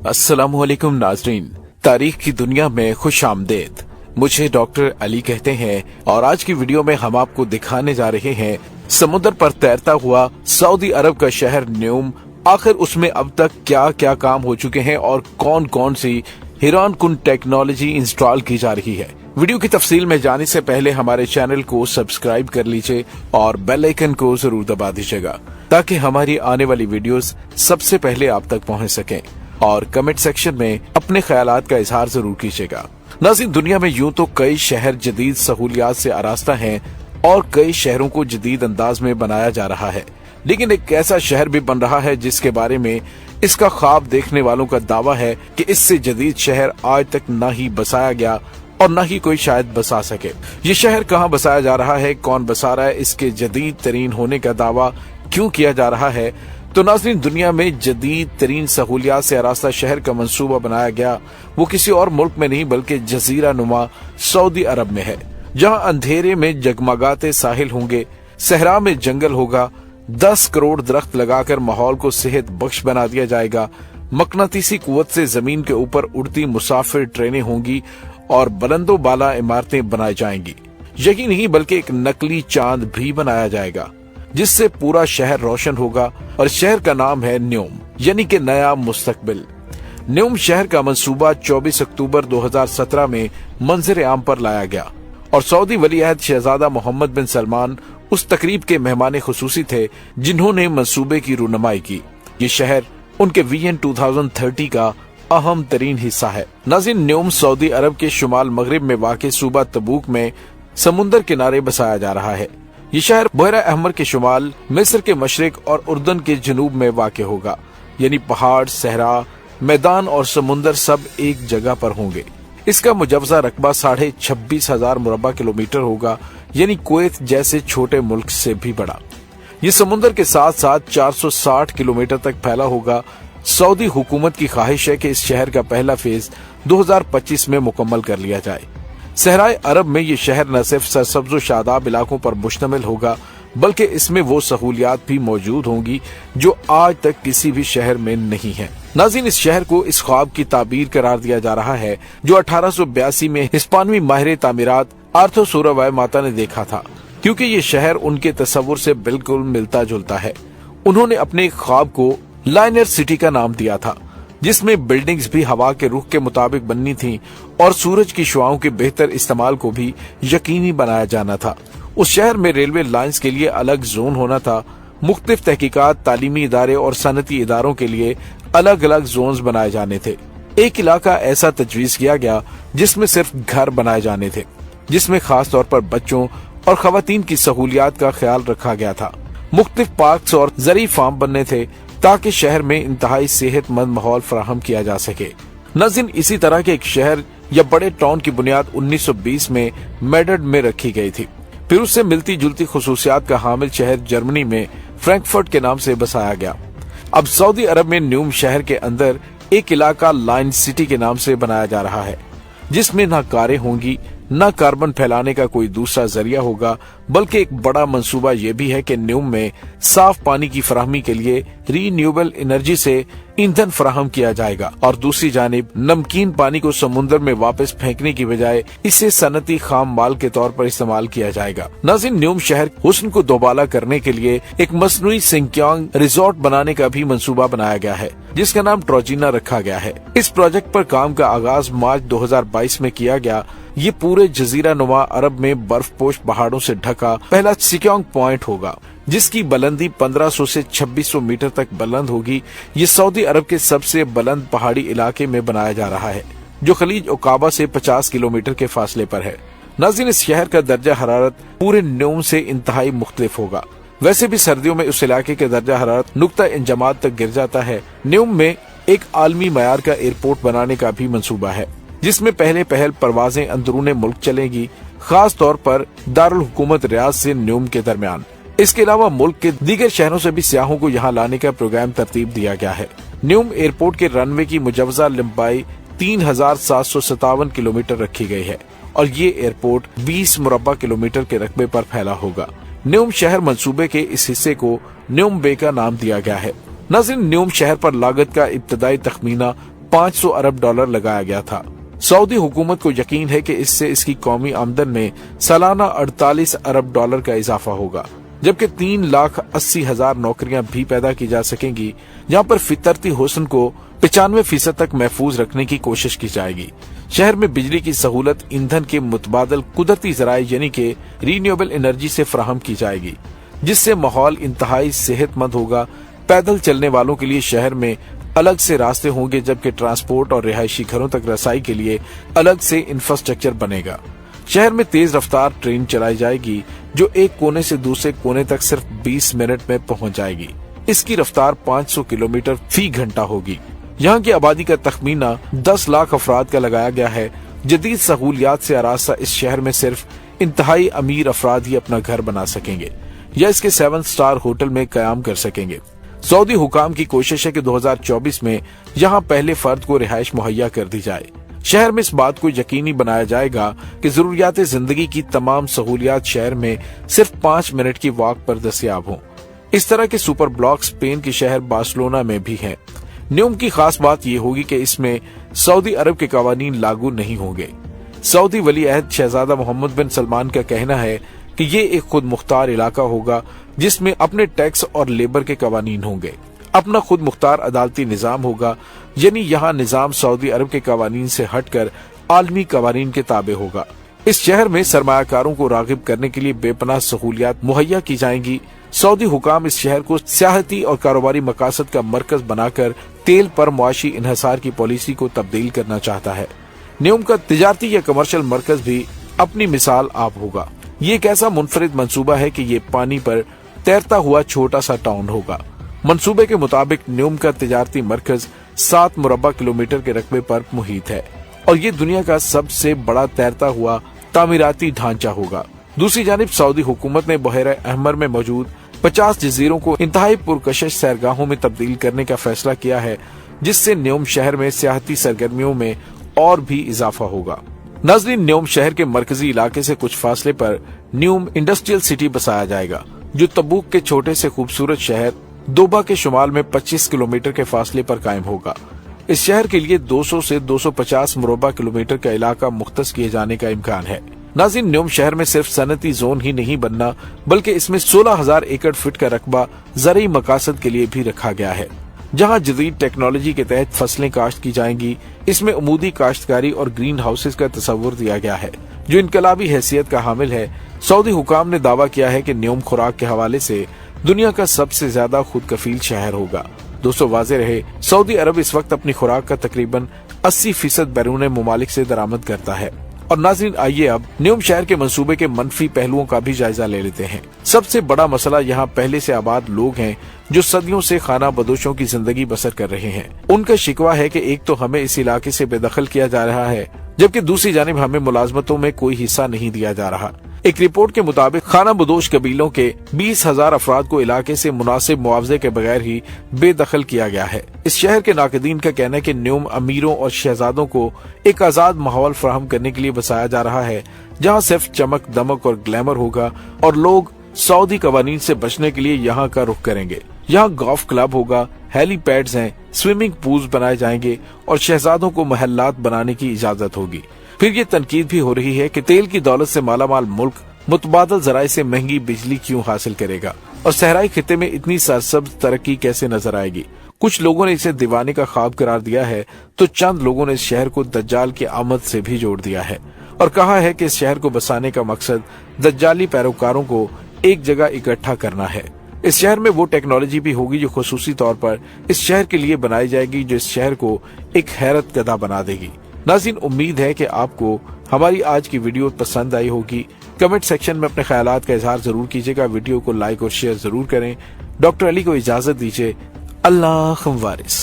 अस्सलाम वालेकुम नाजरीन, तारीख की दुनिया में खुश आमदेद। मुझे डॉक्टर अली कहते हैं और आज की वीडियो में हम आपको दिखाने जा रहे हैं समुद्र पर तैरता हुआ सऊदी अरब का शहर न्यूम। आखिर उसमें अब तक क्या क्या काम हो चुके हैं और कौन कौन सी हैरान कुन टेक्नोलॉजी इंस्टॉल की जा रही है। वीडियो की तफसील में जाने से पहले हमारे चैनल को सब्सक्राइब कर लीजिए और बेल आइकन को जरूर दबा दीजिएगा ताकि हमारी आने वाली वीडियोस सबसे पहले आप तक पहुंच सकें। और कमेंट सेक्शन में अपने ख्यालात का इजहार जरूर कीजिएगा। नाज़रीन, दुनिया में यूं तो कई शहर जदीद सहूलियात से आरास्ता हैं और कई शहरों को जदीद अंदाज में बनाया जा रहा है, लेकिन एक ऐसा शहर भी बन रहा है जिसके बारे में इसका ख्वाब देखने वालों का दावा है कि इससे जदीद शहर आज तक न ही बसाया गया और न ही कोई शायद बसा सके। ये शहर कहाँ बसाया जा रहा है, कौन बसा रहा है, इसके जदीद तरीन होने का दावा क्यों किया जा रहा है। तो नाज़रीन, दुनिया में जदीद तरीन सहूलियात से आरास्ता शहर का मंसूबा बनाया गया वो किसी और मुल्क में नहीं बल्कि जजीरा नुमा सऊदी अरब में है, जहां अंधेरे में जगमगाते साहिल होंगे, सहरा में जंगल होगा, 10 करोड़ दरख्त लगाकर माहौल को सेहत बख्श बना दिया जाएगा, मकनातीसी कुव्वत से जमीन के ऊपर उड़ती मुसाफिर ट्रेनें होंगी और बुलंदो बाला इमारतें बनाई जाएंगी। यही नहीं बल्कि एक नकली चांद भी बनाया जाएगा जिससे पूरा शहर रोशन होगा और शहर का नाम है न्यूम, यानी कि नया मुस्तकबिल। न्यूम शहर का मंसूबा 24 अक्टूबर 2017 में मंजर आम पर लाया गया और सऊदी वलीअहद शहजादा मोहम्मद बिन सलमान उस तकरीब के मेहमान खुसूसी थे जिन्होंने मंसूबे की रूनुमाई की। ये शहर उनके विजन 2030 का अहम तरीन हिस्सा है। नाज़रीन, न्यूम सऊदी अरब के शुमाल मगरिब में वाक़े सूबा तबूक में समुंदर किनारे बसाया जा रहा है। ये शहर बहरा अहमर के शुमाल, मिस्र के मशरिक और उर्दन के जनूब में वाक़ होगा, यानी पहाड़, सहरा, मैदान और समुंदर सब एक जगह पर होंगे। इसका मुजवजा रकबा 26,500 मुरब्बा किलोमीटर होगा, यानी कुवैत जैसे छोटे मुल्क से भी बड़ा। ये समुंदर के साथ साथ 460 किलोमीटर तक फैला होगा। सऊदी हुकूमत की ख्वाहिश है कि इस शहर का पहला फेज 2025 में मुकम्मल कर लिया जाए। सहराए अरब में ये शहर न सिर्फ सरसब्ज शादाब इलाकों पर मुश्तमिल होगा बल्कि इसमें वो सहूलियात भी मौजूद होंगी जो आज तक किसी भी शहर में नहीं है। नाज़रीन, इस शहर को इस ख्वाब की ताबीर करार दिया जा रहा है जो 1882 में हिस्पानवी माहिर तामीरात आर्थर सोरावाय माता ने देखा था, क्योंकि ये शहर उनके तस्वुर से बिल्कुल मिलता जुलता है। उन्होंने अपने ख्वाब को लाइनर सिटी का नाम दिया था, जिसमें बिल्डिंग्स भी हवा के रुख के मुताबिक बननी थी और सूरज की शुआओं के बेहतर इस्तेमाल को भी यकीनी बनाया जाना था। उस शहर में रेलवे लाइंस के लिए अलग जोन होना था, मुख्तलिफ तहकीकात, तालीमी इदारे और सनती इदारों के लिए अलग अलग जोन्स बनाए जाने थे। एक इलाका ऐसा तजवीज किया गया जिसमें सिर्फ घर बनाए जाने थे, जिसमें खास तौर पर बच्चों और खवातीन की सहूलियात का ख्याल रखा गया था। मुख्तलिफ पार्क्स और ज़री फार्म बनने थे ताकि शहर में इंतहाई सेहतमंद माहौल फराहम किया जा सके। नाज़रीन, इसी तरह के एक शहर या बड़े टाउन की बुनियाद 1920 में मेडर्ड में रखी गई थी। फिर उससे मिलती जुलती खुसूसियात का हामिल शहर जर्मनी में फ्रैंकफर्ट के नाम से बसाया गया। अब सऊदी अरब में न्यूम शहर के अंदर एक इलाका लाइन सिटी के नाम से बनाया जा रहा है, जिसमें न कारें होंगी, न कार्बन फैलाने का कोई दूसरा जरिया होगा, बल्कि एक बड़ा मंसूबा ये भी है कि न्यूम में साफ पानी की फराहमी के लिए रीन्यूएबल एनर्जी से ईंधन फराहम किया जाएगा और दूसरी जानिब नमकीन पानी को समुद्र में वापस फेंकने की बजाय इसे सनती खाम माल के तौर पर इस्तेमाल किया जाएगा। नाज़रीन, न्यूम शहर हुस्न को दोबाला करने के लिए एक मसनूई सिंक्यांग रिजॉर्ट बनाने का भी मंसूबा बनाया गया है, जिसका नाम ट्रोजिना रखा गया है। इस प्रोजेक्ट पर काम का आगाज मार्च 2022 में किया गया। ये पूरे जजीरा नुमा अरब में बर्फपोश पहाड़ों से ढका पहला सिक्यांग पॉइंट होगा, जिसकी बुलंदी 1500 से 2600 मीटर तक बुलंद होगी। ये सऊदी अरब के सबसे बुलंद पहाड़ी इलाके में बनाया जा रहा है, जो खलीज उकाबा से 50 किलोमीटर के फासले पर है। नाज़रीन, इस शहर का दर्जा हरारत पूरे न्यूम से इंतहाई मुख्तलिफ होगा। वैसे भी सर्दियों में उस इलाके के दर्जा हरारत नुक्ता इंजमात तक गिर जाता है। न्यूम में एक आलमी मयार का एयरपोर्ट बनाने का भी मंसूबा है, जिसमें पहले पहल परवाजें अंदरूने मुल्क चलेंगी, खास तौर पर दारुल हुकूमत रियाद से न्यूम के दरमियान। इसके अलावा मुल्क के दीगर शहरों से भी सियाहों को यहाँ लाने का प्रोग्राम तरतीब दिया गया है। न्यूम एयरपोर्ट के रनवे की मुजवजा लंबाई 3,757 किलोमीटर रखी गई है और ये एयरपोर्ट 20 मुरब्बा किलोमीटर के रकबे पर फैला होगा। न्यूम शहर मंसूबे के इस हिस्से को न्यूम बे का नाम दिया गया है। नाज़रीन, न्यूम शहर पर लागत का इब्तदाई तखमीना 500 अरब डॉलर लगाया गया था। सऊदी हुकूमत को यकीन है कि इससे इसकी कौमी आमदन में सालाना 48 अरब डॉलर का इजाफा होगा, जबकि 3,80,000 नौकरियां भी पैदा की जा सकेंगी, जहां पर फितरती हुस्न को 95% तक महफूज रखने की कोशिश की जाएगी। शहर में बिजली की सहूलत ईंधन के मुतबादल कुदरती जराए यानी कि रीन्यूएबल एनर्जी से फराहम की जाएगी, जिससे माहौल इंतहाई सेहतमंद होगा। पैदल चलने वालों के लिए शहर में अलग से रास्ते होंगे, जबकि ट्रांसपोर्ट और रिहायशी घरों तक रसाई के लिए अलग से इंफ्रास्ट्रक्चर बनेगा। शहर में तेज रफ्तार ट्रेन चलाई जाएगी, जो एक कोने से दूसरे कोने तक सिर्फ 20 मिनट में पहुंच जाएगी। इसकी रफ्तार 500 किलोमीटर फी घंटा होगी। यहाँ की आबादी का तखमीना 10 लाख अफराद का लगाया गया है। जदीद सहूलियात से आरास्ता इस शहर में सिर्फ इंतहाई अमीर अफराद ही अपना घर बना सकेंगे या इसके 7 स्टार होटल में कयाम कर सकेंगे। सऊदी हुकाम की कोशिश है कि 2024 में यहाँ पहले फर्द को रिहाइश मुहैया कर दी जाए। शहर में इस बात को यकीनी बनाया जाएगा कि जरूरियात जिंदगी की तमाम सहूलियात शहर में सिर्फ 5 मिनट की वॉक पर दस्तयाब हों। इस तरह के सुपर ब्लॉक स्पेन के शहर बार्सिलोना में भी हैं। न्यूम की खास बात यह होगी कि इसमें सऊदी अरब के कवानीन लागू नहीं होंगे। सऊदी वली अहद शहजादा मोहम्मद बिन सलमान का कहना है कि ये एक खुद मुख्तार इलाका होगा, जिसमें अपने टैक्स और लेबर के कवानीन होंगे। अपना खुद मुख्तार अदालती निजाम होगा, यानी यहाँ निजाम सऊदी अरब के कवानीन से हटकर आलमी कवानीन के ताबे होगा। इस शहर में सरमायाकारों को रागिब करने के लिए बेपनाह सहूलियात मुहैया की जाएंगी। सऊदी हुकाम इस शहर को सियाहती और कारोबारी मकासद का मरकज बनाकर तेल पर मुआशी इन्हसार की पॉलिसी को तब्दील करना चाहता है। न्यूम का तिजारती या कमर्शियल मरकज भी अपनी मिसाल आप होगा। ये एक ऐसा मुनफरिद मंसूबा है कि ये पानी पर तैरता हुआ छोटा सा टाउन होगा। मंसूबे के मुताबिक न्यूम का तिजारती मरकज 7 मुरब्बा किलोमीटर के रकबे पर मुहित है और ये दुनिया का सबसे बड़ा तैरता हुआ तामीराती ढांचा होगा। दूसरी जानिब सऊदी हुकूमत ने बहरा अहमर में मौजूद 50 जजीरों को इंतहाई पुरकशिश सैरगाहों में तब्दील करने का फैसला किया है, जिससे न्यूम शहर में सियाहती सरगर्मियों में और भी इजाफा होगा। नाज़रीन, न्यूम शहर के मरकजी इलाके से कुछ फासले पर न्यूम इंडस्ट्रियल सिटी बसाया जाएगा, जो तबूक के छोटे से खूबसूरत शहर दोबा के शुमाल में 25 किलोमीटर के फासले पर कायम होगा। इस शहर के लिए 200 से 250 मुरब्बा किलोमीटर का इलाका मुख्तस किए जाने का इम्कान है। नाज़रीन, न्यूम शहर में सिर्फ सनती जोन ही नहीं बनना, बल्कि इसमें 16,000 एकड़ फीट का रकबा ज़रूरी मकासद के लिए भी रखा गया है, जहां जदीद टेक्नोलॉजी के तहत फसलें काश्त की जाएंगी। इसमें उमूदी काश्तकारी और ग्रीन हाउसेज का तस्वुर दिया गया है, जो इनकलाबी हैसियत का हामिल है। सऊदी हुकाम ने दावा किया है कि न्यूम खुराक के हवाले से दुनिया का सबसे ज्यादा खुद कफील शहर होगा। दोस्तों, वाज़ेह रहे, सऊदी अरब इस वक्त अपनी खुराक का तकरीबन 80% बैरून मुमालिक से दरामद करता है। और नाज़रीन, आइए अब न्यूम शहर के मंसूबे के मनफी पहलुओं का भी जायजा ले लेते हैं। सबसे बड़ा मसला यहाँ पहले से आबाद लोग हैं, जो सदियों से खाना बदोशों की जिंदगी बसर कर रहे हैं। उनका शिकवा है कि एक तो हमें इस इलाके से बेदखल किया जा रहा है, जबकि दूसरी जानिब हमें मुलाजमतों में कोई हिस्सा नहीं दिया जा रहा। एक रिपोर्ट के मुताबिक खाना बदोश कबीलों के 20,000 अफराद को इलाके से मुनासिब मुआवजे के बगैर ही बेदखल किया गया है। इस शहर के नाकदीन का कहना है कि न्यूम अमीरों और शहजादों को एक आजाद माहौल फराहम करने के लिए बसाया जा रहा है, जहाँ सिर्फ चमक दमक और ग्लैमर होगा और लोग सऊदी कवानीन से बचने के लिए यहाँ का रुख करेंगे। यहाँ गोल्फ क्लब होगा, हेलीपैड्स हैं, स्विमिंग पूल्स बनाए जाएंगे और शहजादों को महल्लात बनाने की इजाजत होगी। फिर ये तनकीद भी हो रही है कि तेल की दौलत से मालामाल मुल्क मुतबादल जराए से महंगी बिजली क्यों हासिल करेगा और सहराई खिते में इतनी सरसब्ज तरक्की कैसे नजर आएगी। कुछ लोगों ने इसे दीवाने का ख्वाब करार दिया है, तो चंद लोगों ने इस शहर को दज्जाल की आमद से भी जोड़ दिया है और कहा है कि इस शहर को बसाने का मकसद दज्जाली पैरोकारों को एक जगह इकट्ठा करना है। इस शहर में वो टेक्नोलॉजी भी होगी जो खुसूसी तौर पर इस शहर के लिए बनाई जाएगी, जो इस शहर को एक हैरत कदा बना देगी। नाज़रीन, उम्मीद है कि आपको हमारी आज की वीडियो पसंद आई होगी। कमेंट सेक्शन में अपने ख्यालात का इजहार जरूर कीजिएगा। वीडियो को लाइक और शेयर जरूर करें। डॉक्टर अली को इजाजत दीजिए। अल्लाह वारिस।